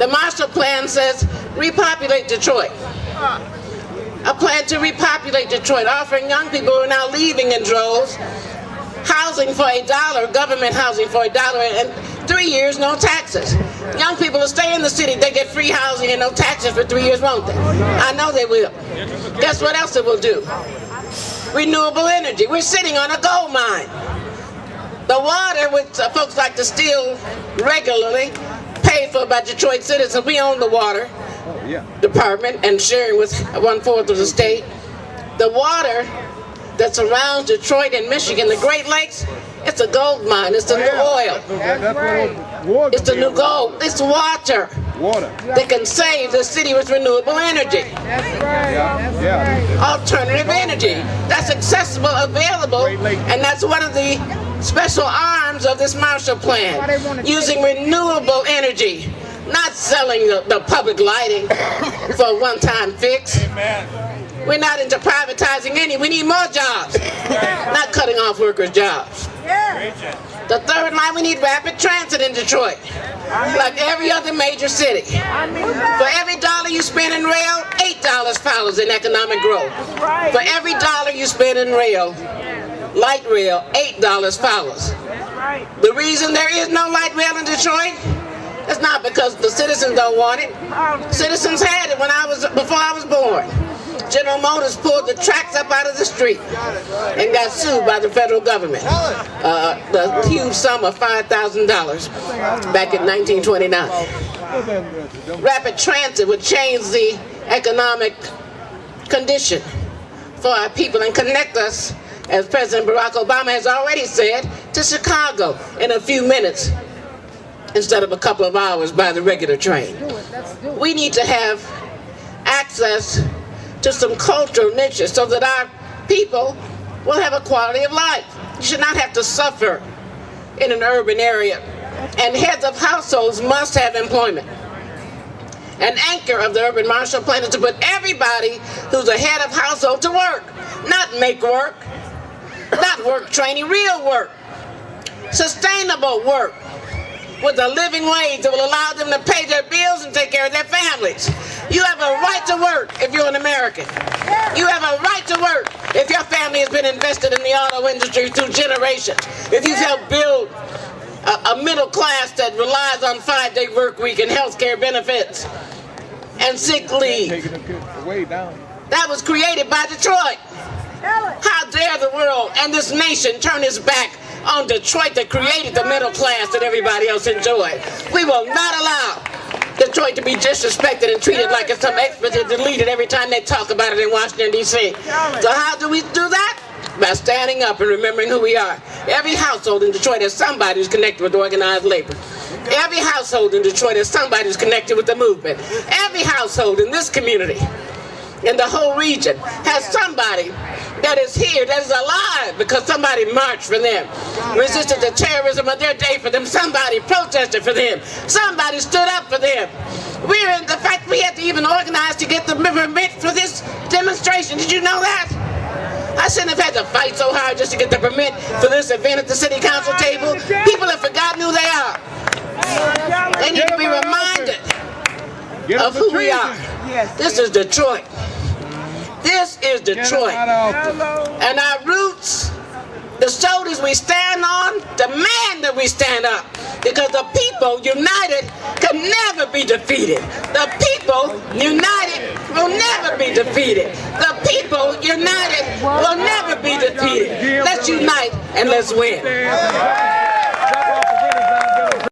The Marshall Plan says repopulate Detroit. A plan to repopulate Detroit, offering young people who are now leaving in droves housing for $1, government housing for $1, and 3 years, no taxes. Young people will stay in the city, they get free housing and no taxes for 3 years, won't they? I know they will. Guess what else it will do? Renewable energy. We're sitting on a gold mine. The water, which folks like to steal regularly, paid for by Detroit citizens. We own the water department and sharing with 1/4 of the state. The water that surrounds Detroit and Michigan, the Great Lakes, it's a gold mine. It's the new oil. It's the new gold. It's water. They can save the city with renewable energy. Alternative energy. That's accessible, available, and that's one of the special arms of this Marshall Plan. Using renewable energy, not selling the public lighting for a one-time fix. We're not into privatizing any. We need more jobs, not cutting off workers' jobs. The third line, we need rapid transit in Detroit, like every other major city. For every dollar you spend in rail, $8 follows in economic growth. For every dollar you spend in rail, light rail, $8 follows. The reason there is no light rail in Detroit is not because the citizens don't want it. Citizens had it before I was born. General Motors pulled the tracks up out of the street and got sued by the federal government. The huge sum of $5,000 back in 1929. Rapid transit would change the economic condition for our people and connect us, as President Barack Obama has already said, to Chicago in a few minutes instead of a couple of hours by the regular train. We need to have access to some cultural niches so that our people will have a quality of life. You should not have to suffer in an urban area. And heads of households must have employment. An anchor of the Urban Marshall Plan is to put everybody who's a head of household to work, not make work, not work training, real work, sustainable work with a living wage that will allow them to pay their bills and take care of their families. You have a right to work if you're an American. You have a right to work if your family has been invested in the auto industry through generations. If you've helped build a middle class that relies on 5-day work week and health care benefits and sick leave. That was created by Detroit. How dare the world and this nation turn its back on Detroit that created the middle class that everybody else enjoyed. We will not allow Detroit to be disrespected and treated like it's some expletive deleted every time they talk about it in Washington, D.C. So how do we do that? By standing up and remembering who we are. Every household in Detroit has somebody who's connected with organized labor. Every household in Detroit has somebody who's connected with the movement. Every household in this community, in the whole region, has somebody that is here, that is alive because somebody marched for them, resisted the terrorism of their day for them, somebody protested for them, somebody stood up for them. We're in the fact we had to even organize to get the permit for this demonstration. Did you know that? I shouldn't have had to fight so hard just to get the permit for this event at the city council table. People have forgotten who they are. They need to be reminded of who we are. This is Detroit. This is Detroit. And our roots, the shoulders we stand on, demand that we stand up. Because the people united can never be defeated. The people united will never be defeated. The people united will never be defeated. Let's unite and let's win.